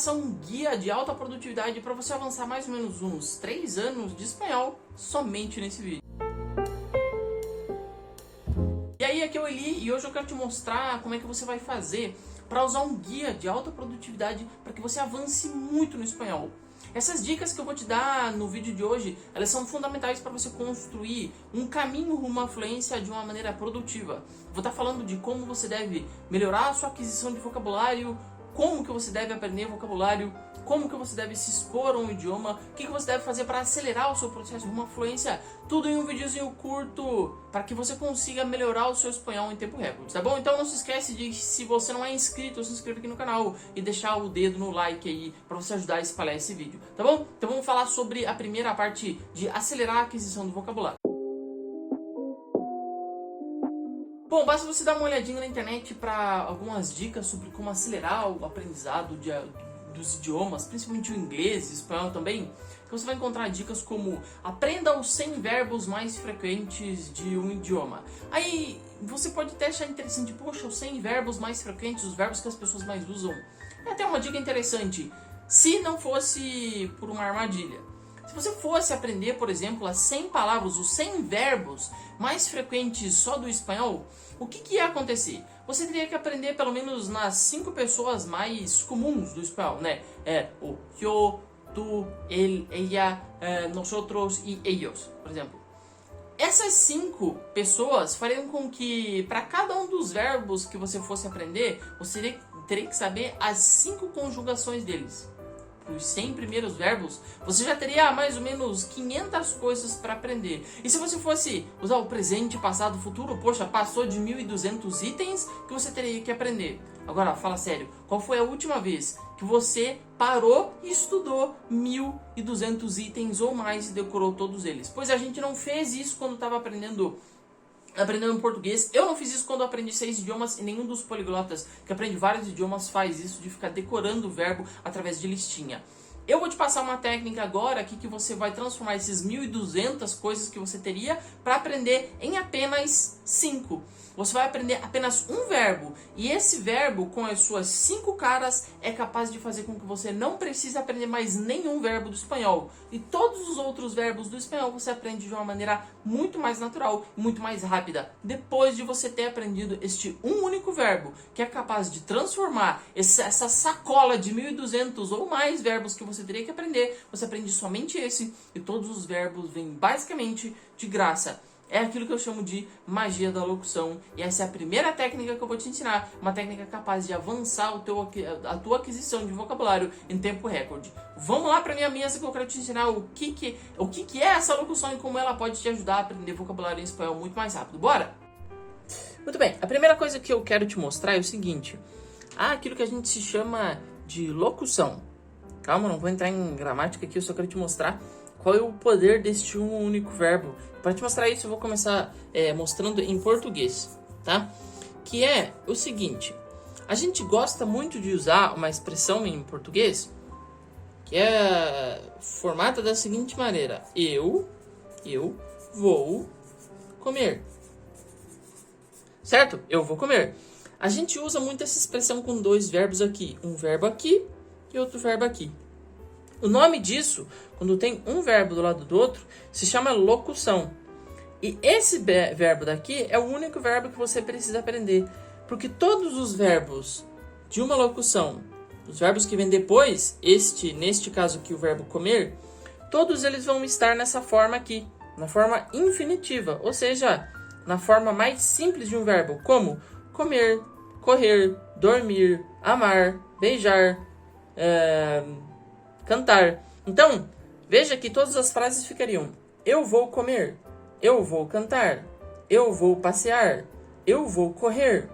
passar um guia de alta produtividade para você avançar mais ou menos uns 3 anos de espanhol somente nesse vídeo. E aí, aqui é o Eli e hoje eu quero te mostrar como é que você vai fazer para usar um guia de alta produtividade para que você avance muito no espanhol. Essas dicas que eu vou te dar no vídeo de hoje, elas são fundamentais para você construir um caminho rumo à fluência de uma maneira produtiva. Vou estar falando de como você deve melhorar a sua aquisição de vocabulário, como que você deve aprender vocabulário, como que você deve se expor a um idioma, o que você deve fazer para acelerar o seu processo rumo à fluência, tudo em um videozinho curto, para que você consiga melhorar o seu espanhol em tempo recorde, tá bom? Então não se esquece de, se você não é inscrito, se inscreva aqui no canal e deixar o dedo no like aí, para você ajudar a espalhar esse vídeo, tá bom? Então vamos falar sobre a primeira parte de acelerar a aquisição do vocabulário. Bom, basta você dar uma olhadinha na internet para algumas dicas sobre como acelerar o aprendizado dos idiomas, principalmente o inglês e o espanhol também, que você vai encontrar dicas como aprenda os 100 verbos mais frequentes de um idioma. Aí você pode até achar interessante, poxa, os 100 verbos mais frequentes, os verbos que as pessoas mais usam. É até uma dica interessante, se não fosse por uma armadilha. Se você fosse aprender, por exemplo, as 100 palavras, os 100 verbos mais frequentes só do espanhol, o que ia acontecer? Você teria que aprender pelo menos nas 5 pessoas mais comuns do espanhol, né? O yo, tu, ele, ella, nosotros e ellos, por exemplo. Essas 5 pessoas fariam com que, para cada um dos verbos que você fosse aprender, você teria que saber as 5 conjugações deles. Os 100 primeiros verbos, você já teria mais ou menos 500 coisas para aprender. E se você fosse usar o presente, passado, futuro, poxa, passou de 1.200 itens que você teria que aprender. Agora, fala sério, qual foi a última vez que você parou e estudou 1.200 itens ou mais e decorou todos eles? Pois a gente não fez isso quando estava aprendendo português. Eu não fiz isso quando eu aprendi 6 idiomas e nenhum dos poliglotas que aprende vários idiomas faz isso de ficar decorando o verbo através de listinha. Eu vou te passar uma técnica agora aqui que você vai transformar esses 1.200 coisas que você teria para aprender em apenas 5. Você vai aprender apenas um verbo e esse verbo com as suas 5 caras é capaz de fazer com que você não precise aprender mais nenhum verbo do espanhol. E todos os outros verbos do espanhol você aprende de uma maneira muito mais natural e muito mais rápida. Depois de você ter aprendido este um único verbo que é capaz de transformar essa sacola de 1.200 ou mais verbos que você teria que aprender, você aprende somente esse e todos os verbos vêm basicamente de graça. É aquilo que eu chamo de magia da locução. E essa é a primeira técnica que eu vou te ensinar. Uma técnica capaz de avançar a tua aquisição de vocabulário em tempo recorde. Vamos lá para minha mesa que eu quero te ensinar o que é essa locução e como ela pode te ajudar a aprender vocabulário em espanhol muito mais rápido. Bora? Muito bem, a primeira coisa que eu quero te mostrar é o seguinte. Há aquilo que a gente se chama de locução. Calma, não vou entrar em gramática aqui, eu só quero te mostrar qual é o poder deste um único verbo. Para te mostrar isso, eu vou começar mostrando em português, tá? Que é o seguinte, a gente gosta muito de usar uma expressão em português que é formada da seguinte maneira: eu vou comer. Certo? Eu vou comer. A gente usa muito essa expressão com 2 verbos aqui. Um verbo aqui e outro verbo aqui. O nome disso, quando tem um verbo do lado do outro, se chama locução. E esse verbo daqui é o único verbo que você precisa aprender. Porque todos os verbos de uma locução, os verbos que vêm depois, neste caso aqui o verbo comer, todos eles vão estar nessa forma aqui, na forma infinitiva, ou seja, na forma mais simples de um verbo, como comer, correr, dormir, amar, beijar, cantar. Então, veja que todas as frases ficariam: eu vou comer, eu vou cantar, eu vou passear, eu vou correr.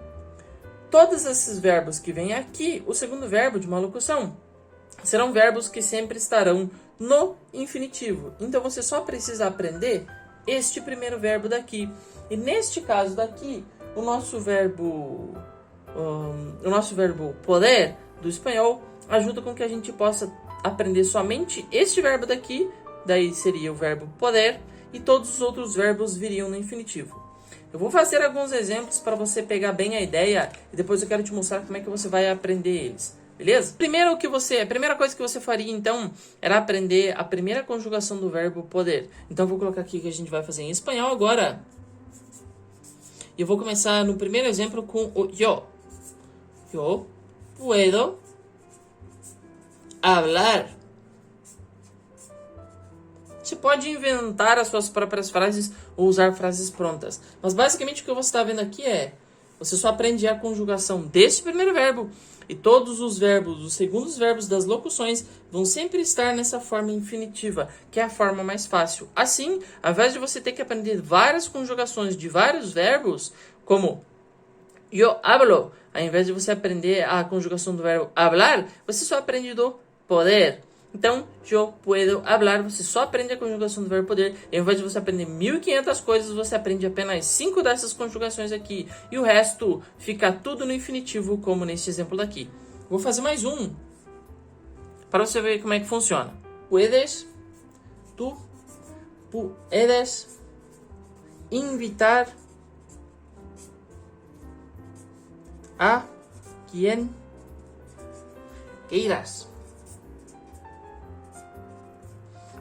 Todos esses verbos que vêm aqui, o segundo verbo de uma locução, serão verbos que sempre estarão no infinitivo. Então você só precisa aprender este primeiro verbo daqui. E neste caso daqui, o nosso verbo poder do espanhol ajuda com que a gente possa aprender somente este verbo daqui, daí seria o verbo poder, e todos os outros verbos viriam no infinitivo. Eu vou fazer alguns exemplos para você pegar bem a ideia e depois eu quero te mostrar como é que você vai aprender eles. beleza? A primeira coisa que você faria, então, era aprender a primeira conjugação do verbo poder. Então, eu vou colocar aqui que a gente vai fazer em espanhol agora. E eu vou começar no primeiro exemplo com o yo. Yo puedo hablar. Você pode inventar as suas próprias frases ou usar frases prontas. Mas basicamente o que você está vendo aqui é... Você só aprende a conjugação deste primeiro verbo. E todos os verbos, os segundos verbos das locuções vão sempre estar nessa forma infinitiva, que é a forma mais fácil. Assim, ao invés de você ter que aprender várias conjugações de vários verbos, como yo hablo, ao invés de você aprender a conjugação do verbo hablar, você só aprende do poder. Então, yo puedo hablar, você só aprende a conjugação do verbo poder. E ao invés de você aprender 1.500 coisas, você aprende apenas 5 dessas conjugações aqui. E o resto fica tudo no infinitivo, como nesse exemplo daqui. Vou fazer mais um, para você ver como é que funciona. Puedes, tu puedes invitar a quien queiras.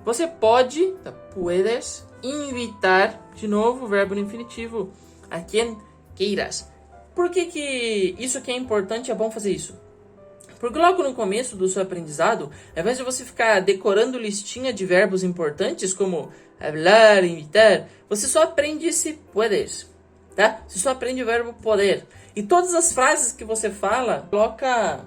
Você pode, puedes, invitar, de novo, verbo no infinitivo, a quien queiras. Por que isso aqui é importante, é bom fazer isso? Porque logo no começo do seu aprendizado, ao invés de você ficar decorando listinha de verbos importantes, como hablar, invitar, você só aprende esse puedes, tá? Você só aprende o verbo poder. E todas as frases que você fala, coloca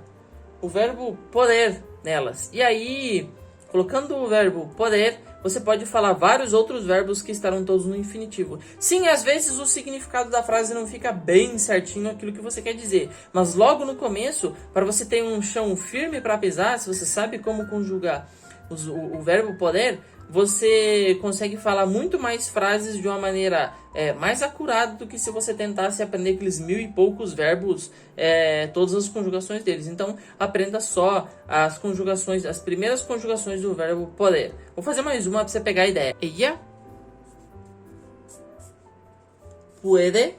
o verbo poder nelas. E aí... Colocando o verbo poder, você pode falar vários outros verbos que estarão todos no infinitivo. Sim, às vezes o significado da frase não fica bem certinho aquilo que você quer dizer. Mas logo no começo, para você ter um chão firme para pisar, se você sabe como conjugar o verbo poder, você consegue falar muito mais frases de uma maneira mais acurada do que se você tentasse aprender aqueles 1.000 e poucos verbos, todas as conjugações deles. Então, aprenda só as conjugações, as primeiras conjugações do verbo poder. Vou fazer mais uma para você pegar a ideia. Ella puede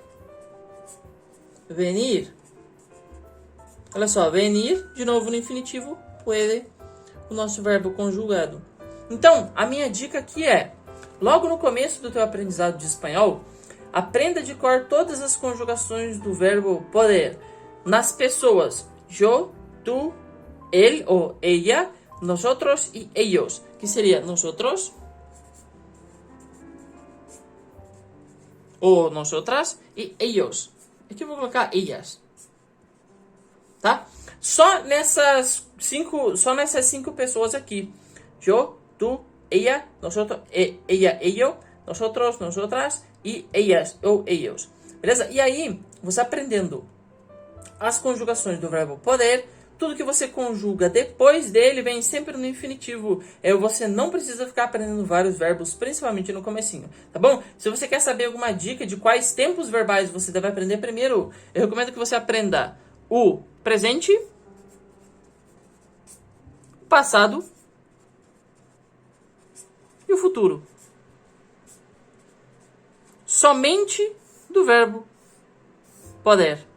venir. Olha só, venir, de novo no infinitivo, puede, o nosso verbo conjugado. Então, a minha dica aqui é, logo no começo do teu aprendizado de espanhol, aprenda de cor todas as conjugações do verbo poder. Nas pessoas, yo, tu, él ou ella, nosotros e ellos. Que seria nosotros, ou nosotras e ellos. Aqui eu vou colocar ellas. Tá? Só nessas cinco pessoas aqui. Yo, tú, ella, nosotros, ella, ello, nosotros, nosotras e ellas ou ellos. Beleza? E aí, você aprendendo as conjugações do verbo poder, tudo que você conjuga depois dele vem sempre no infinitivo. Você não precisa ficar aprendendo vários verbos, principalmente no comecinho, tá bom? Se você quer saber alguma dica de quais tempos verbais você deve aprender primeiro, eu recomendo que você aprenda o presente, o passado e o futuro. Somente do verbo poder.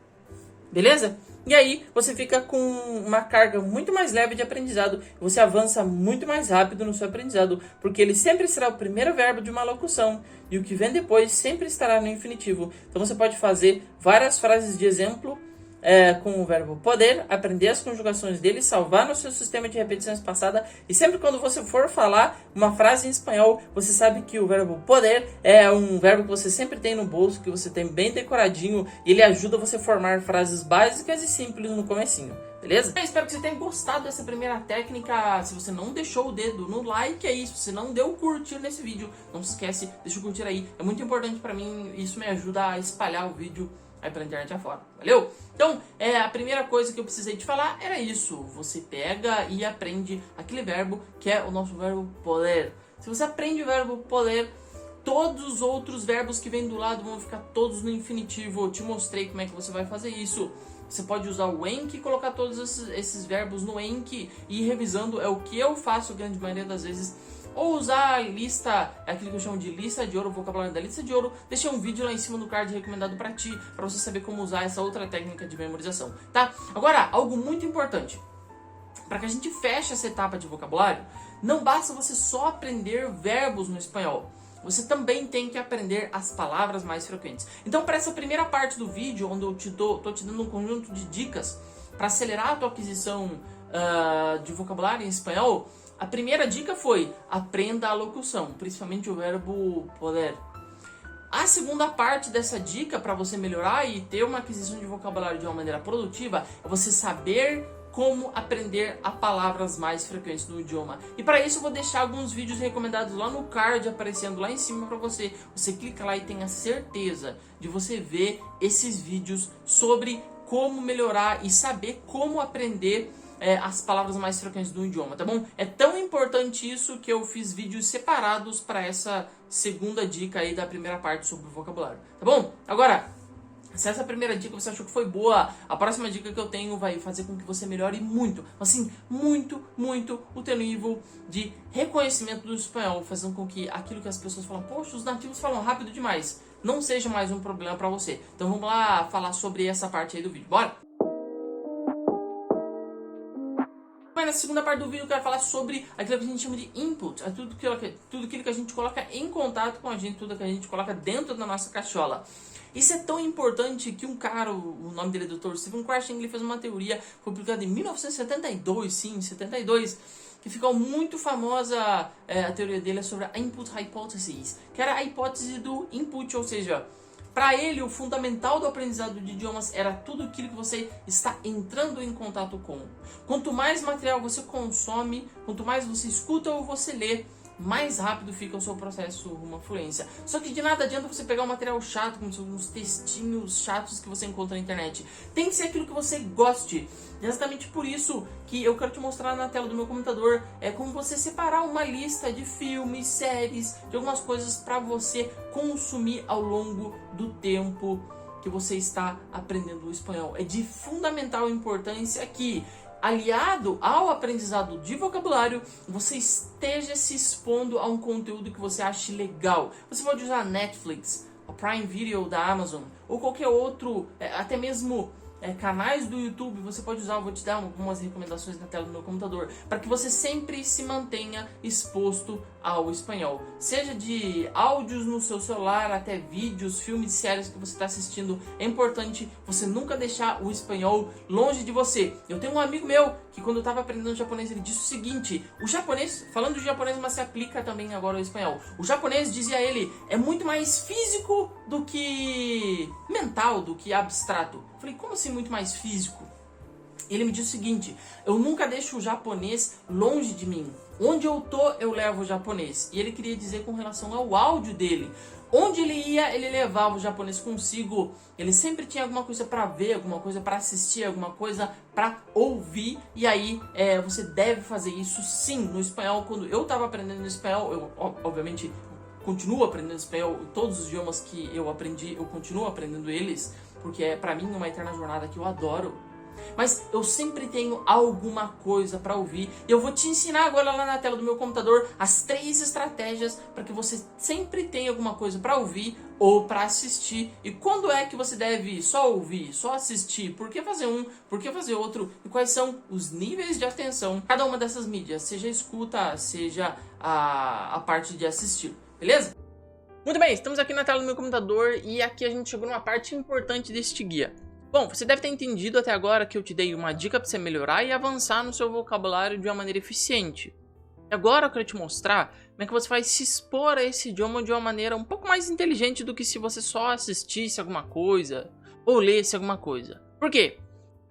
Beleza? E aí você fica com uma carga muito mais leve de aprendizado. Você avança muito mais rápido no seu aprendizado, porque ele sempre será o primeiro verbo de uma locução. E o que vem depois sempre estará no infinitivo. Então você pode fazer várias frases de exemplo com o verbo poder, aprender as conjugações dele, salvar no seu sistema de repetição espaçada, e sempre quando você for falar uma frase em espanhol, você sabe que o verbo poder é um verbo que você sempre tem no bolso, que você tem bem decoradinho, e ele ajuda você a formar frases básicas e simples no comecinho. Beleza? Eu espero que você tenha gostado dessa primeira técnica. Se você não deixou o dedo no like aí, se você não deu o curtir nesse vídeo, não se esquece, deixa o curtir aí. É muito importante pra mim, isso me ajuda a espalhar o vídeo aí pra internet afora. Valeu? Então, a primeira coisa que eu precisei te falar era isso. Você pega e aprende aquele verbo que é o nosso verbo poder. Se você aprende o verbo poder, todos os outros verbos que vêm do lado vão ficar todos no infinitivo. Eu te mostrei como é que você vai fazer isso. Você pode usar o Enki e colocar todos esses verbos no Enki e ir revisando. É o que eu faço a grande maioria das vezes. Ou usar a lista, aquilo que eu chamo de lista de ouro, o vocabulário da lista de ouro. Deixei um vídeo lá em cima do card recomendado pra ti, pra você saber como usar essa outra técnica de memorização, tá? Agora, algo muito importante. para que a gente feche essa etapa de vocabulário, não basta você só aprender verbos no espanhol. Você também tem que aprender as palavras mais frequentes. Então, para essa primeira parte do vídeo, onde eu tô te dando um conjunto de dicas para acelerar a tua aquisição de vocabulário em espanhol, a primeira dica foi: aprenda a locução, principalmente o verbo poder. A segunda parte dessa dica para você melhorar e ter uma aquisição de vocabulário de uma maneira produtiva é você saber como aprender a palavras mais frequentes no idioma. E para isso eu vou deixar alguns vídeos recomendados lá no card aparecendo lá em cima para você. Você clica lá e tenha certeza de você ver esses vídeos sobre como melhorar e saber como aprender as palavras mais frequentes do idioma, tá bom? É tão importante isso que eu fiz vídeos separados para essa segunda dica aí da primeira parte sobre o vocabulário, tá bom? Agora, se essa primeira dica você achou que foi boa, a próxima dica que eu tenho vai fazer com que você melhore muito, assim, muito o teu nível de reconhecimento do espanhol, fazendo com que aquilo que as pessoas falam, poxa, os nativos falam rápido demais, não seja mais um problema para você. Então vamos lá falar sobre essa parte aí do vídeo, bora? Mas na segunda parte do vídeo eu quero falar sobre aquilo que a gente chama de input, tudo aquilo que a gente coloca em contato com a gente, tudo que a gente coloca dentro da nossa cachola. Isso é tão importante que um cara, o nome dele é Dr. Stephen Krashen, ele fez uma teoria, foi publicada em 1972, sim, 72, que ficou muito famosa. A teoria dele é sobre a Input Hypothesis, que era a hipótese do input, ou seja, para ele o fundamental do aprendizado de idiomas era tudo aquilo que você está entrando em contato com. Quanto mais material você consome, quanto mais você escuta ou você lê, mais rápido fica o seu processo rumo à fluência. Só que de nada adianta você pegar um material chato, como uns textinhos chatos que você encontra na internet. Tem que ser aquilo que você goste. E exatamente por isso que eu quero te mostrar na tela do meu computador como você separar uma lista de filmes, séries, de algumas coisas para você consumir ao longo do tempo que você está aprendendo o espanhol. É de fundamental importância que, aliado ao aprendizado de vocabulário, você esteja se expondo a um conteúdo que você ache legal. Você pode usar Netflix, a Prime Video da Amazon, ou qualquer outro, até mesmo canais do YouTube, você pode usar. Eu vou te dar algumas recomendações na tela do meu computador, para que você sempre se mantenha exposto ao espanhol. Seja de áudios no seu celular, até vídeos, filmes, séries que você está assistindo. É importante você nunca deixar o espanhol longe de você. Eu tenho um amigo meu que, quando eu estava aprendendo japonês, ele disse o seguinte: o japonês, falando de japonês, mas se aplica também agora ao espanhol. O japonês, dizia ele, é muito mais físico do que mental, do que abstrato. Eu falei, como assim muito mais físico? Ele me disse o seguinte: eu nunca deixo o japonês longe de mim. Onde eu tô, eu levo o japonês. E ele queria dizer com relação ao áudio dele. Onde ele ia, ele levava o japonês consigo. Ele sempre tinha alguma coisa para ver, alguma coisa para assistir, alguma coisa para ouvir. E aí, você deve fazer isso sim no espanhol. Quando eu estava aprendendo espanhol, eu obviamente continuo aprendendo espanhol. Todos os idiomas que eu aprendi, eu continuo aprendendo eles, porque é para mim uma eterna jornada que eu adoro. Mas eu sempre tenho alguma coisa para ouvir. E eu vou te ensinar agora lá na tela do meu computador as 3 estratégias para que você sempre tenha alguma coisa para ouvir ou para assistir. E quando é que você deve só ouvir, só assistir? Por que fazer um? Por que fazer outro? E quais são os níveis de atenção cada uma dessas mídias? Seja a escuta, seja a parte de assistir. Beleza? Muito bem, estamos aqui na tela do meu computador e aqui a gente chegou numa parte importante deste guia. Bom, você deve ter entendido até agora que eu te dei uma dica para você melhorar e avançar no seu vocabulário de uma maneira eficiente. E agora eu quero te mostrar como é que você vai se expor a esse idioma de uma maneira um pouco mais inteligente do que se você só assistisse alguma coisa ou lesse alguma coisa. Por quê?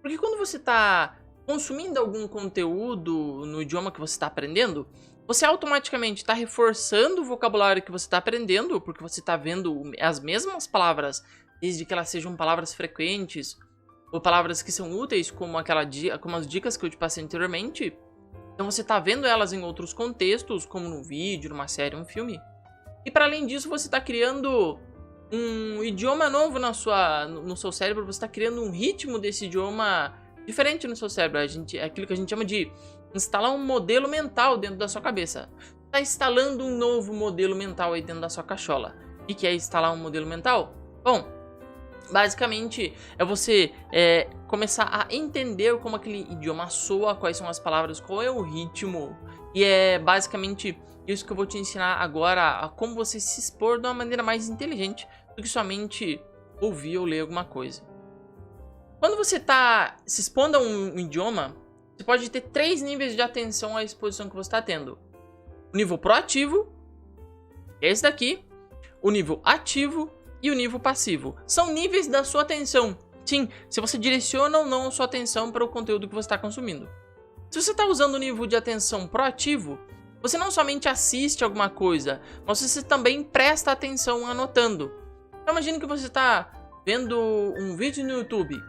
Porque quando você está consumindo algum conteúdo no idioma que você está aprendendo, você automaticamente está reforçando o vocabulário que você está aprendendo, porque você está vendo as mesmas palavras, desde que elas sejam palavras frequentes ou palavras que são úteis, como as dicas que eu te passei anteriormente. Então você está vendo elas em outros contextos, como num vídeo, numa série, um filme. E para além disso, você está criando um idioma novo no seu cérebro, você está criando um ritmo desse idioma diferente no seu cérebro. É aquilo que a gente chama de instalar um modelo mental dentro da sua cabeça. Está instalando um novo modelo mental aí dentro da sua cachola. O que é instalar um modelo mental? Bom, Basicamente, é você começar a entender como aquele idioma soa, quais são as palavras, qual é o ritmo. E é basicamente isso que eu vou te ensinar agora, a como você se expor de uma maneira mais inteligente do que somente ouvir ou ler alguma coisa. Quando você está se expondo a um idioma, você pode ter 3 níveis de atenção à exposição que você está tendo. O nível proativo, esse daqui, o nível ativo e o nível passivo. São níveis da sua atenção. Sim, se você direciona ou não a sua atenção para o conteúdo que você está consumindo. Se você está usando o nível de atenção proativo, você não somente assiste alguma coisa, mas você também presta atenção anotando. Então imagine que você está vendo um vídeo no YouTube.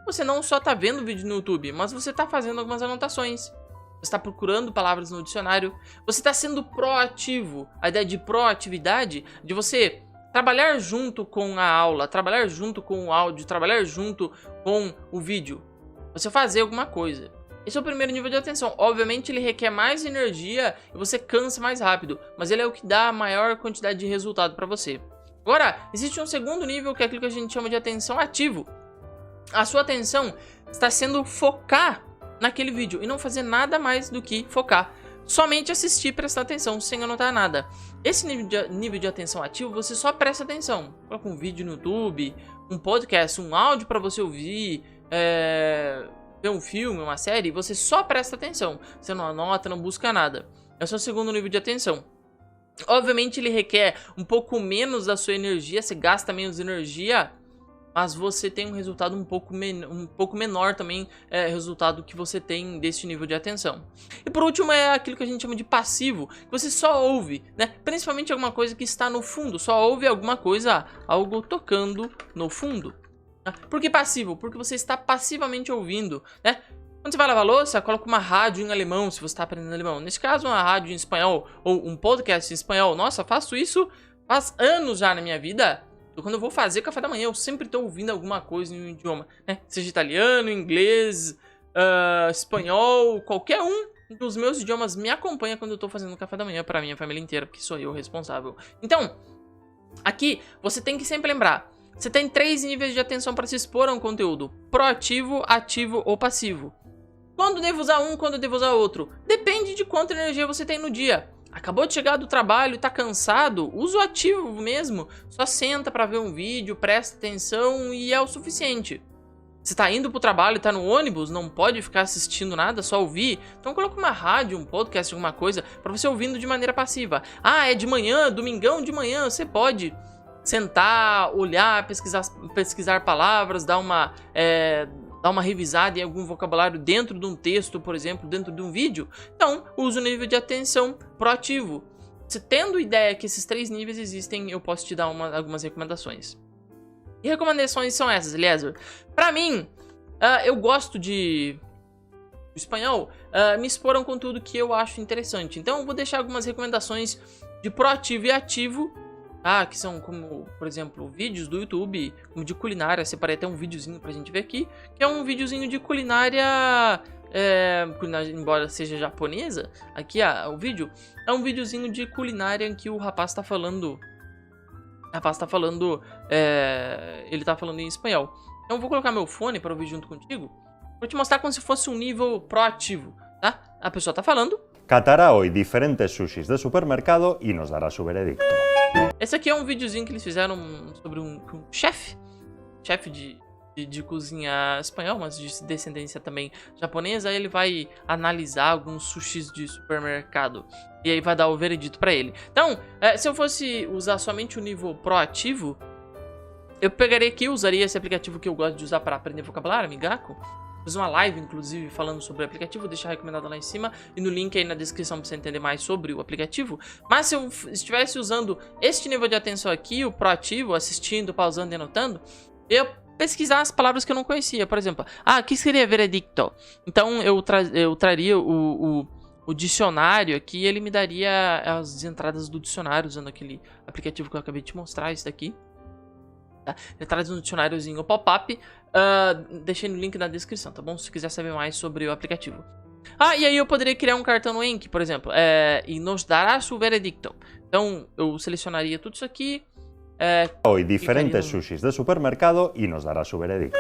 Você não só está vendo o vídeo no YouTube, mas você está fazendo algumas anotações. Você está procurando palavras no dicionário. Você está sendo proativo. A ideia de proatividade, de você trabalhar junto com a aula, trabalhar junto com o áudio, trabalhar junto com o vídeo. Você fazer alguma coisa. Esse é o primeiro nível de atenção. Obviamente ele requer mais energia e você cansa mais rápido, mas ele é o que dá a maior quantidade de resultado para você. Agora, existe um segundo nível que é aquilo que a gente chama de atenção ativo. A sua atenção está sendo focar naquele vídeo e não fazer nada mais do que focar. Somente assistir e prestar atenção, sem anotar nada. Esse nível de atenção ativo, você só presta atenção. Coloca um vídeo no YouTube, um podcast, um áudio para você ouvir, ver um filme, uma série, você só presta atenção. Você não anota, não busca nada. Esse é o segundo nível de atenção. Obviamente ele requer um pouco menos da sua energia, você gasta menos energia, mas você tem um resultado um pouco menor também, resultado que você tem desse nível de atenção. E por último é aquilo que a gente chama de passivo, que você só ouve, né? Principalmente alguma coisa que está no fundo, só ouve alguma coisa, algo tocando no fundo. Por que passivo? Porque você está passivamente ouvindo, né? Quando você vai lavar louça, coloca uma rádio em alemão, se você está aprendendo alemão. Nesse caso, uma rádio em espanhol ou um podcast em espanhol. Nossa, faço isso faz anos já na minha vida. Quando eu vou fazer café da manhã, eu sempre estou ouvindo alguma coisa em um idioma, né? Seja italiano, inglês, espanhol, qualquer um dos meus idiomas me acompanha quando eu estou fazendo café da manhã para minha família inteira, porque sou eu responsável. Então, aqui você tem que sempre lembrar, você tem 3 níveis de atenção para se expor a um conteúdo: proativo, ativo ou passivo. Quando devo usar um, quando devo usar outro? Depende de quanta energia você tem no dia. Acabou de chegar do trabalho e tá cansado? Usa o ativo mesmo. Só senta para ver um vídeo, presta atenção e é o suficiente. Você tá indo pro trabalho e tá no ônibus, não pode ficar assistindo nada, só ouvir. Então coloca uma rádio, um podcast, alguma coisa, para você ouvindo de maneira passiva. Ah, é de manhã, domingão de manhã, você pode sentar, olhar, pesquisar palavras, dar uma revisada em algum vocabulário dentro de um texto, por exemplo, dentro de um vídeo. Então, usa o nível de atenção proativo. Você tendo ideia que esses 3 níveis existem, eu posso te dar algumas recomendações. E recomendações são essas, Eliezer. Pra mim, eu gosto de espanhol, me expor a um conteúdo que eu acho interessante. Então, eu vou deixar algumas recomendações de proativo e ativo, que são como, por exemplo, vídeos do YouTube, como de culinária. Separei até um videozinho pra gente ver aqui, que é um videozinho de culinária, embora seja japonesa. Aqui, o vídeo é um videozinho de culinária em que o rapaz tá falando, ele tá falando em espanhol. Então eu vou colocar meu fone para ouvir junto contigo, vou te mostrar como se fosse um nível proativo, tá? A pessoa tá falando. Catará hoy diferentes sushis de supermercado y nos dará su veredicto. Esse aqui é um videozinho que eles fizeram sobre um chefe de cozinha espanhol, mas de descendência também japonesa. Aí ele vai analisar alguns sushis de supermercado e aí vai dar o veredito pra ele. Então, se eu fosse usar somente o nível proativo, eu pegaria aqui, usaria esse aplicativo que eu gosto de usar para aprender vocabulário, Migaku. Fiz uma live, inclusive, falando sobre o aplicativo, vou deixar recomendado lá em cima e no link aí na descrição para você entender mais sobre o aplicativo. Mas se eu estivesse usando este nível de atenção aqui, o proativo, assistindo, pausando e anotando, eu pesquisar as palavras que eu não conhecia. Por exemplo, aqui seria veredicto. Então eu traria o dicionário aqui e ele me daria as entradas do dicionário usando aquele aplicativo que eu acabei de te mostrar, esse daqui. Ele traz um dicionáriozinho pop-up, deixei no link na descrição, tá bom? Se quiser saber mais sobre o aplicativo. E aí eu poderia criar um cartão no Enki, por exemplo, e nos dará su veredicto. Então eu selecionaria tudo isso aqui, Hoy diferentes sushis de supermercado y nos dará su veredicto.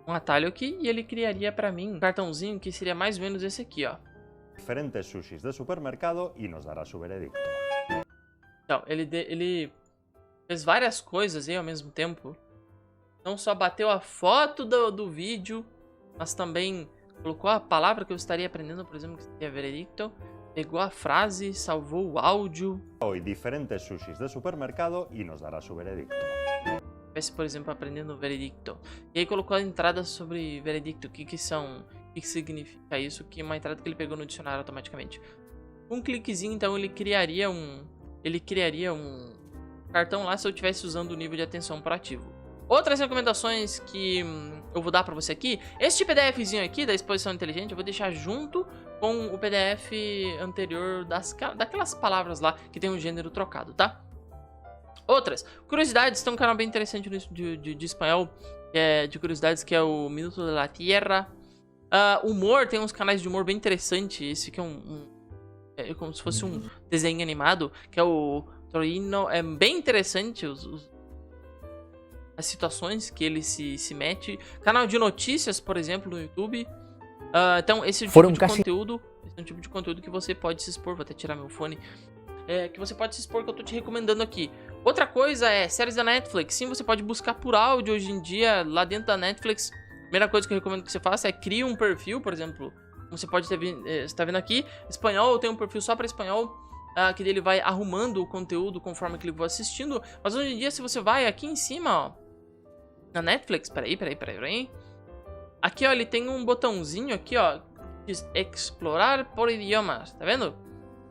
Um atalho aqui e ele criaria pra mim um cartãozinho que seria mais ou menos esse aqui, ó. Diferentes sushis de supermercado y nos dará su veredicto. Então, ele fez várias coisas aí ao mesmo tempo. Não só bateu a foto do vídeo, mas também colocou a palavra que eu estaria aprendendo, por exemplo, que seria veredicto. Pegou a frase, salvou o áudio. Hoy diferentes sushis de supermercado y nos dará su veredicto. Estivesse, por exemplo, aprendendo o veredicto. E aí colocou a entrada sobre veredicto. O que são? O que significa isso? Que é uma entrada que ele pegou no dicionário automaticamente. Um cliquezinho, então, ele criaria um cartão lá se eu estivesse usando o nível de atenção por ativo. Outras recomendações que eu vou dar pra você aqui. Este PDFzinho aqui da exposição inteligente eu vou deixar junto com o PDF anterior daquelas palavras lá que tem um gênero trocado, tá? Outras curiosidades, tem um canal bem interessante de espanhol, que é de curiosidades, que é o Minuto de la Tierra. Humor, tem uns canais de humor bem interessantes. Esse aqui é como se fosse um desenho animado, que é o Torino. É bem interessante as situações que ele se mete. Canal de notícias, por exemplo, no YouTube. Então, esse tipo de conteúdo, esse é um tipo de conteúdo que você pode se expor. Vou até tirar meu fone. Que você pode se expor, que eu tô te recomendando aqui. Outra coisa é séries da Netflix. Sim, você pode buscar por áudio hoje em dia lá dentro da Netflix. Primeira coisa que eu recomendo que você faça é crie um perfil, por exemplo. Como você pode estar vendo aqui, espanhol, tem um perfil só para espanhol. Que dele vai arrumando o conteúdo conforme que ele vai assistindo. Mas hoje em dia, se você vai aqui em cima, ó, na Netflix, peraí. Aqui, ó, ele tem um botãozinho aqui, ó, que diz explorar por idiomas, tá vendo?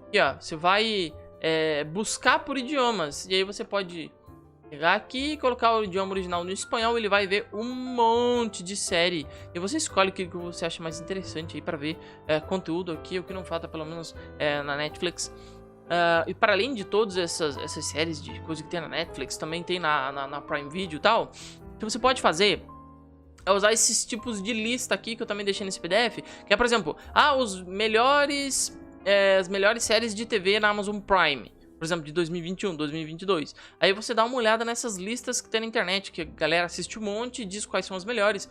Aqui, ó, você vai buscar por idiomas. E aí você pode pegar aqui e colocar o idioma original no espanhol. Ele vai ver um monte de série. E você escolhe o que você acha mais interessante aí pra ver conteúdo aqui, o que não falta, pelo menos, na Netflix. E para além de todas essas séries de coisa que tem na Netflix, também tem na Prime Video e tal. O que você pode fazer é usar esses tipos de lista aqui que eu também deixei nesse PDF. Que é, por exemplo, as melhores séries de TV na Amazon Prime. Por exemplo, de 2021, 2022. Aí você dá uma olhada nessas listas que tem na internet, que a galera assiste um monte e diz quais são as melhores.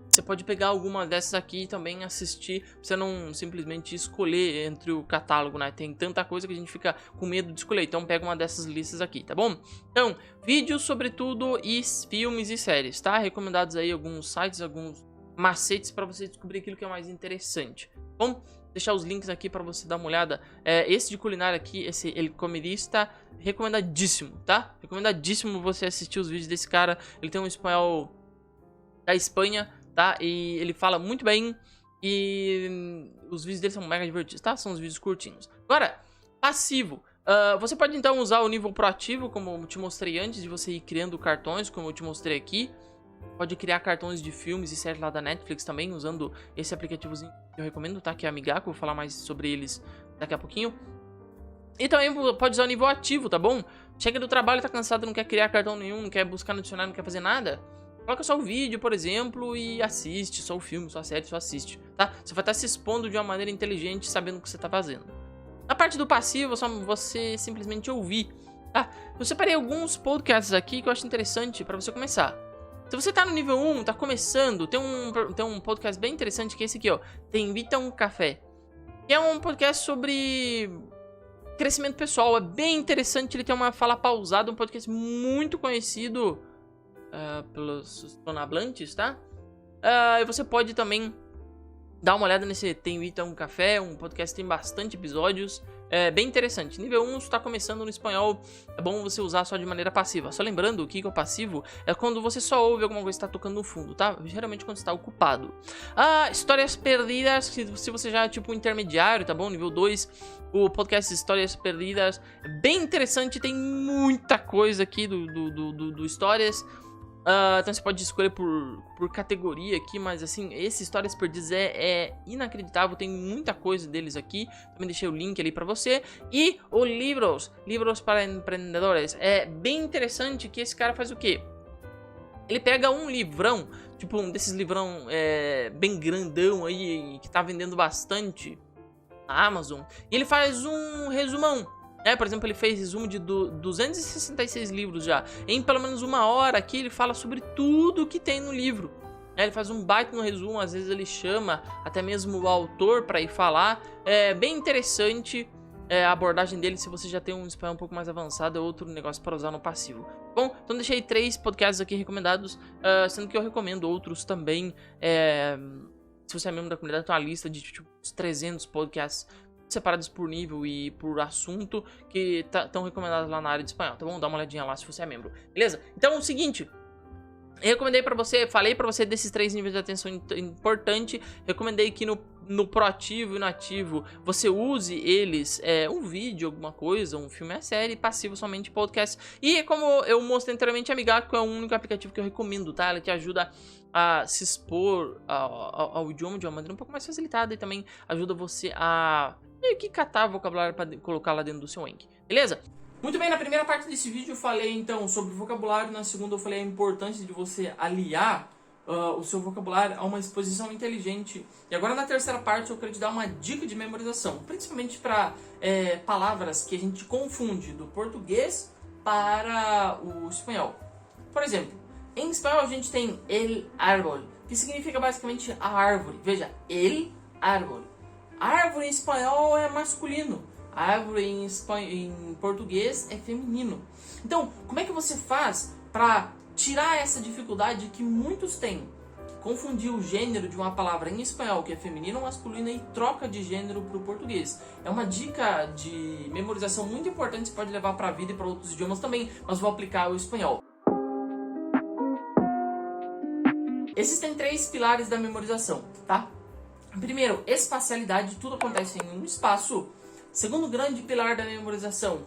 Você pode pegar alguma dessas aqui e também assistir, pra você não simplesmente escolher entre o catálogo, né? Tem tanta coisa que a gente fica com medo de escolher. Então pega uma dessas listas aqui, tá bom? Então, vídeos sobre tudo e filmes e séries, tá? Recomendados aí alguns sites, alguns macetes pra você descobrir aquilo que é mais interessante. Bom, deixar os links aqui pra você dar uma olhada. Esse de culinária aqui, esse El Comedista, recomendadíssimo, tá? Recomendadíssimo você assistir os vídeos desse cara. Ele tem um espanhol da Espanha, tá? E ele fala muito bem. E os vídeos dele são mega divertidos, tá? São os vídeos curtinhos. Agora, passivo. Você pode então usar o nível proativo, como eu te mostrei antes, de você ir criando cartões, como eu te mostrei aqui. Pode criar cartões de filmes e séries lá da Netflix também, usando esse aplicativozinho que eu recomendo, tá? Que é a Migaco, vou falar mais sobre eles daqui a pouquinho. E também pode usar o nível ativo, tá bom? Chega do trabalho, tá cansado, não quer criar cartão nenhum, não quer buscar no dicionário, não quer fazer nada. Coloca só o vídeo, por exemplo, e assiste só o filme, só a série, só assiste, tá? Você vai estar se expondo de uma maneira inteligente, sabendo o que você tá fazendo. Na parte do passivo, é só você simplesmente ouvir, tá? Eu separei alguns podcasts aqui que eu acho interessante pra você começar. Se você tá no nível 1, tá começando, tem um podcast bem interessante que é esse aqui, ó. Te Invita um Café. Que é um podcast sobre crescimento pessoal. É bem interessante, ele tem uma fala pausada, um podcast muito conhecido pelos hispanohablantes, tá? E você pode também dar uma olhada nesse Te Invita um Café, um podcast que tem bastante episódios. É bem interessante. Nível 1, se está começando no espanhol, é bom você usar só de maneira passiva. Só lembrando, o que é o passivo é quando você só ouve alguma coisa que está tocando no fundo, tá? Geralmente quando está ocupado. Histórias Perdidas, se você já é tipo intermediário, tá bom? Nível 2, o podcast Histórias Perdidas é bem interessante, tem muita coisa aqui do Histórias. Então você pode escolher por categoria aqui, mas assim, esse Histórias Perdidas é inacreditável, tem muita coisa deles aqui. Também deixei o link ali pra você. E o Livros para Empreendedores, é bem interessante que esse cara faz o quê? Ele pega um livrão, tipo um desses livrão bem grandão aí, que tá vendendo bastante na Amazon, e ele faz um resumão. Por exemplo, ele fez resumo de 266 livros já. Em pelo menos 1 hora aqui ele fala sobre tudo que tem no livro. Ele faz um baita no resumo, às vezes ele chama até mesmo o autor para ir falar. É bem interessante a abordagem dele. Se você já tem um espanhol um pouco mais avançado, é outro negócio para usar no passivo. Bom, então deixei 3 podcasts aqui recomendados, sendo que eu recomendo outros também. Se você é membro da comunidade, tem uma lista de tipo, uns 300 podcasts separados por nível e por assunto que estão recomendados lá na área de espanhol, tá bom? Dá uma olhadinha lá se você é membro, beleza? Então é o seguinte, eu recomendei pra você, falei pra você desses 3 níveis de atenção importante, recomendei que no proativo e no ativo você use eles, um vídeo, alguma coisa, um filme, a série, passivo somente podcast. E como eu mostrei anteriormente, Amigaku é o único aplicativo que eu recomendo, tá? Ele te ajuda a se expor ao idioma de uma maneira um pouco mais facilitada e também ajuda você a meio que catar vocabulário para colocar lá dentro do seu Anki, beleza? Muito bem, na primeira parte desse vídeo eu falei então sobre vocabulário, na segunda eu falei a importância de você aliar o seu vocabulário a uma exposição inteligente. E agora na terceira parte eu quero te dar uma dica de memorização, principalmente para palavras que a gente confunde do português para o espanhol. Por exemplo, em espanhol a gente tem el árbol, que significa basicamente a árvore. Veja, el árbol. Árvore em espanhol é masculino, árvore em português é feminino. Então, como é que você faz para tirar essa dificuldade que muitos têm? Confundir o gênero de uma palavra em espanhol, que é feminino ou masculino, e troca de gênero para o português. É uma dica de memorização muito importante, você pode levar para a vida e para outros idiomas também, mas vou aplicar o espanhol. Existem 3 pilares da memorização, tá? Primeiro, espacialidade, tudo acontece em um espaço. Segundo grande pilar da memorização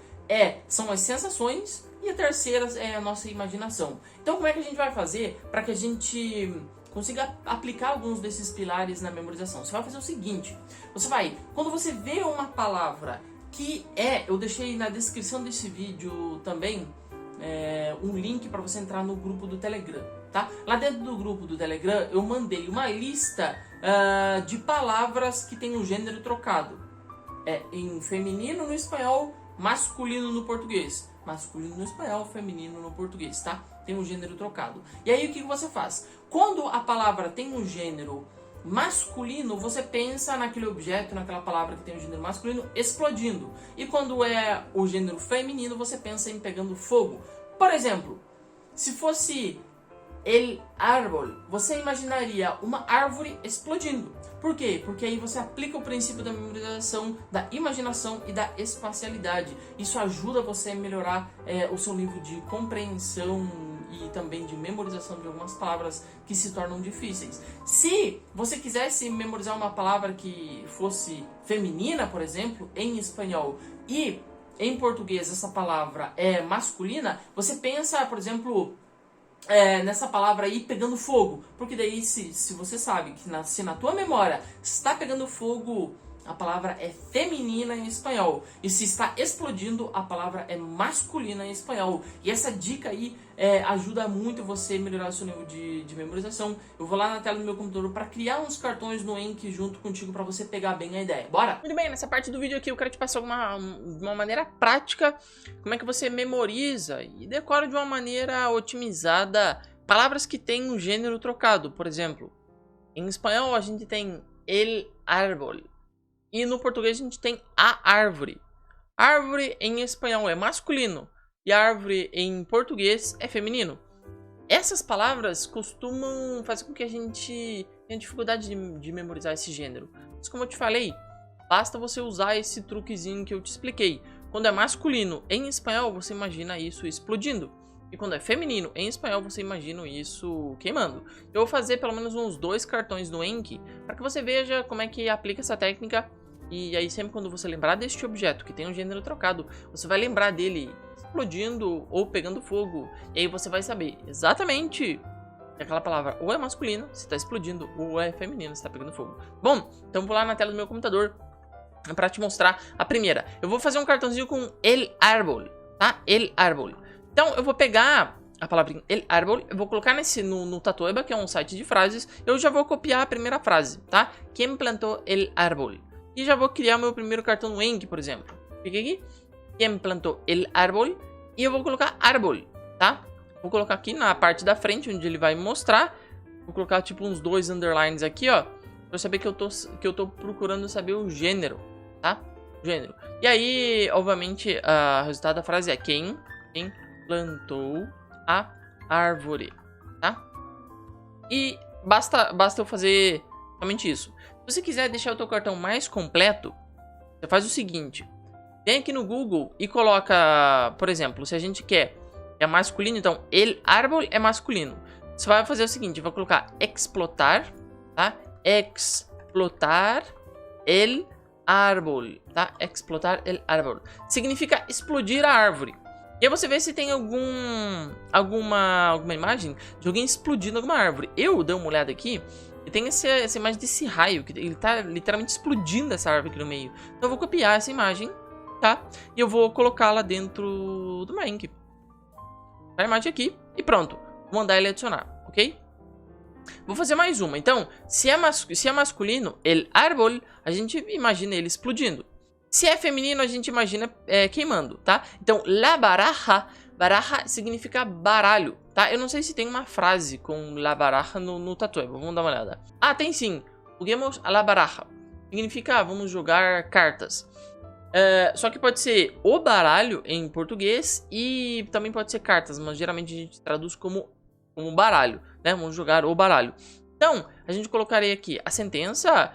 são as sensações. E a terceira é a nossa imaginação. Então como é que a gente vai fazer para que a gente consiga aplicar alguns desses pilares na memorização? Você vai fazer o seguinte, quando você vê uma palavra que eu deixei na descrição desse vídeo também um link para você entrar no grupo do Telegram, tá? Lá dentro do grupo do Telegram eu mandei uma lista de palavras que tem um gênero trocado. Em feminino no espanhol, masculino no português. Masculino no espanhol, feminino no português, tá? Tem um gênero trocado. E aí o que você faz? Quando a palavra tem um gênero masculino, você pensa naquele objeto, naquela palavra que tem um gênero masculino explodindo. E quando é o gênero feminino, você pensa em pegando fogo. Por exemplo, se fosse el árbol, você imaginaria uma árvore explodindo. Por quê? Porque aí você aplica o princípio da memorização, da imaginação e da espacialidade. Isso ajuda você a melhorar o seu nível de compreensão e também de memorização de algumas palavras que se tornam difíceis. Se você quisesse memorizar uma palavra que fosse feminina, por exemplo, em espanhol, e em português essa palavra é masculina, você pensa, por exemplo, nessa palavra aí pegando fogo, porque daí se você sabe que se na tua memória está pegando fogo, a palavra é feminina em espanhol, e se está explodindo, a palavra é masculina em espanhol. E essa dica aí ajuda muito você a melhorar o seu nível de memorização. Eu vou lá na tela do meu computador para criar uns cartões no Anki junto contigo para você pegar bem a ideia. Bora? Muito bem, nessa parte do vídeo aqui eu quero te passar de uma maneira prática como é que você memoriza e decora de uma maneira otimizada palavras que têm um gênero trocado. Por exemplo, em espanhol a gente tem el árbol. E no português a gente tem a árvore. Árvore em espanhol é masculino e árvore em português é feminino. Essas palavras costumam fazer com que a gente tenha dificuldade de memorizar esse gênero. Mas como eu te falei, basta você usar esse truquezinho que eu te expliquei. Quando é masculino em espanhol, você imagina isso explodindo. E quando é feminino em espanhol, você imagina isso queimando. Eu vou fazer pelo menos uns 2 cartões no Anki para que você veja como é que aplica essa técnica. E aí sempre quando você lembrar deste objeto que tem um gênero trocado, você vai lembrar dele explodindo ou pegando fogo. E aí você vai saber exatamente que aquela palavra ou é masculina, se está explodindo, ou é feminino, se está pegando fogo. Bom, então vou lá na tela do meu computador para te mostrar a primeira. Eu vou fazer um cartãozinho com el árbol, tá? El árbol. Então eu vou pegar a palavrinha el árbol, eu vou colocar no Tatoeba, que é um site de frases. Eu já vou copiar a primeira frase, tá? Quem plantou el árbol? E já vou criar o meu primeiro cartão no Anki, por exemplo. Fica aqui. quem plantou el árbol, e eu vou colocar árbol, tá? Vou colocar aqui na parte da frente, onde ele vai mostrar. Vou colocar tipo uns 2 underlines aqui, ó, pra eu saber que eu tô procurando saber o gênero, tá? Gênero. E aí, obviamente, o resultado da frase é quem plantou a árvore, tá? E basta eu fazer somente isso. Se você quiser deixar o teu cartão mais completo, você faz o seguinte. Vem aqui no Google e coloca, por exemplo, se a gente quer é masculino, então el árbol é masculino. Você vai fazer o seguinte, vai colocar explotar, tá? Explotar el árbol, tá? Explotar el árbol. Significa explodir a árvore. E aí você vê se tem alguma imagem de alguém explodindo alguma árvore. Eu dei uma olhada aqui e tem essa imagem desse raio, que ele tá literalmente explodindo essa árvore aqui no meio. Então eu vou copiar essa imagem, tá? E eu vou colocá-la dentro do Maink. A imagem aqui e pronto. Vou mandar ele adicionar, ok? Vou fazer mais uma. Então, se é masculino, el árbol, a gente imagina ele explodindo. Se é feminino, a gente imagina queimando, tá? Então, la baraja, baraja significa baralho, tá? Eu não sei se tem uma frase com la baraja no tatuê, vamos dar uma olhada. Ah, tem sim. Juguemos a la baraja. Significa vamos jogar cartas. Só que pode ser o baralho em português e também pode ser cartas, mas geralmente a gente traduz como baralho, né? Vamos jogar o baralho. Então, a gente colocaria aqui a sentença,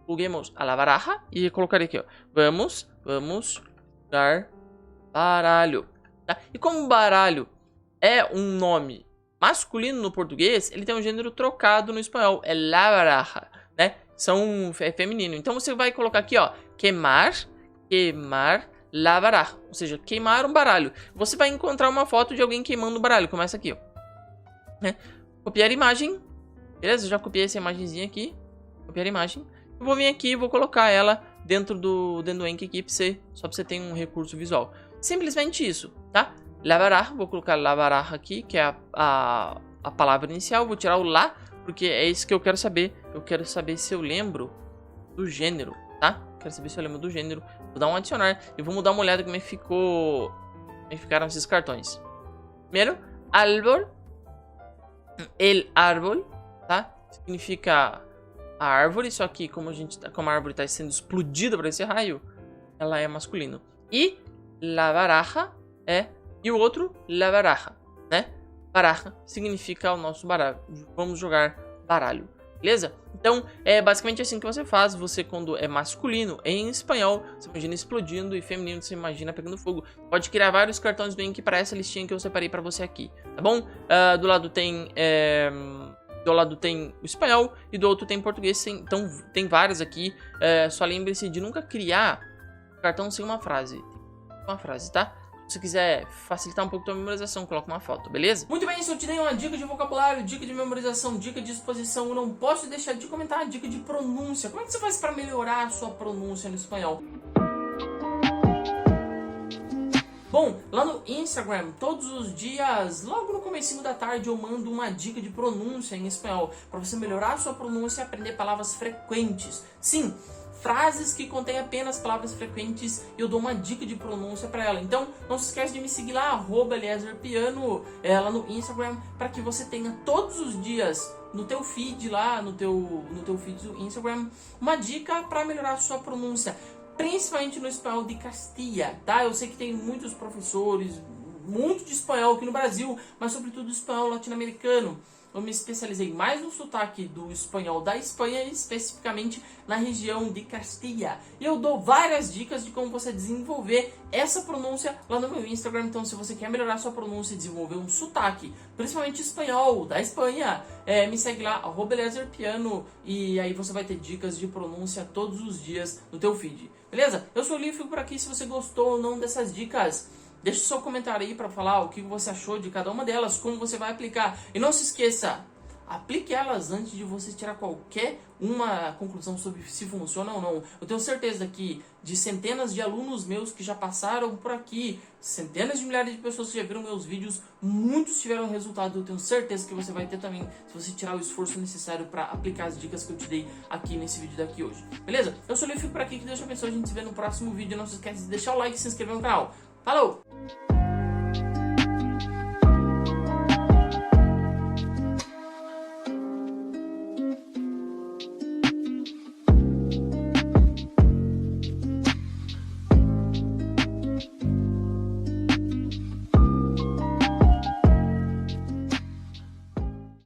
juguemos a la baraja, e colocaria aqui, ó, vamos jogar baralho, tá? E como baralho é um nome masculino no português, ele tem um gênero trocado no espanhol, é la baraja, né? É feminino. Então você vai colocar aqui, ó, queimar la baraja, ou seja, queimar um baralho. Você vai encontrar uma foto de alguém queimando um baralho, começa aqui, ó. Copiar imagem, beleza? Já copiei essa imagenzinha aqui, copiar imagem. Eu vou vir aqui e vou colocar ela dentro do Anki aqui, só pra você ter um recurso visual. Simplesmente isso, tá? La baraja, vou colocar la baraja aqui, que é a palavra inicial. Vou tirar o lá, porque é isso que eu quero saber. Eu quero saber se eu lembro do gênero, tá? Quero saber se eu lembro do gênero. Vou dar um adicionar e vou dar uma olhada como é que ficaram esses cartões. Primeiro, árbol. El árbol, tá? Significa a árvore, só que como a árvore está sendo explodida por esse raio, ela é masculino. E la baraja e o outro, la baraja, né? Baraja significa o nosso baralho. Vamos jogar baralho, beleza? Então, é basicamente assim que você faz. Você, quando é masculino, em espanhol, você imagina explodindo, e feminino, você imagina pegando fogo. Pode criar vários cartões do Anki para essa listinha que eu separei para você aqui, tá bom? Do lado tem o espanhol e do outro tem português. Então, tem várias aqui. Só lembre-se de nunca criar cartão sem uma frase. Uma frase, tá? Se quiser facilitar um pouco a tua memorização, coloca uma foto, beleza? Muito bem, se eu te dei uma dica de vocabulário, dica de memorização, dica de exposição, eu não posso deixar de comentar a dica de pronúncia. Como é que você faz para melhorar a sua pronúncia no espanhol? Bom, lá no Instagram, todos os dias, logo no comecinho da tarde, eu mando uma dica de pronúncia em espanhol, para você melhorar a sua pronúncia e aprender palavras frequentes. Sim, frases que contêm apenas palavras frequentes, eu dou uma dica de pronúncia para ela. Então, não se esquece de me seguir lá, @EliezerPiano, lá no Instagram, para que você tenha todos os dias no teu feed lá, no teu feed do Instagram, uma dica para melhorar a sua pronúncia, principalmente no espanhol de Castilla, tá? Eu sei que tem muitos professores, muito de espanhol aqui no Brasil, mas sobretudo espanhol latino-americano. Eu me especializei mais no sotaque do espanhol da Espanha, especificamente na região de Castilla. E eu dou várias dicas de como você desenvolver essa pronúncia lá no meu Instagram. Então, se você quer melhorar sua pronúncia e desenvolver um sotaque, principalmente espanhol da Espanha, me segue lá, @EliezerPiano, e aí você vai ter dicas de pronúncia todos os dias no teu feed. Beleza? Eu sou o Lio e fico por aqui. Se você gostou ou não dessas dicas, deixe seu comentário aí para falar o que você achou de cada uma delas, como você vai aplicar. E não se esqueça, aplique elas antes de você tirar qualquer uma conclusão sobre se funciona ou não. Eu tenho certeza que de centenas de alunos meus que já passaram por aqui, centenas de milhares de pessoas que já viram meus vídeos, muitos tiveram resultado. Eu tenho certeza que você vai ter também, se você tirar o esforço necessário para aplicar as dicas que eu te dei aqui nesse vídeo daqui hoje. Beleza? Eu sou o Leo, fico por aqui, que Deus te abençoe. A gente se vê no próximo vídeo. Não se esquece de deixar o like e se inscrever no canal. Falou!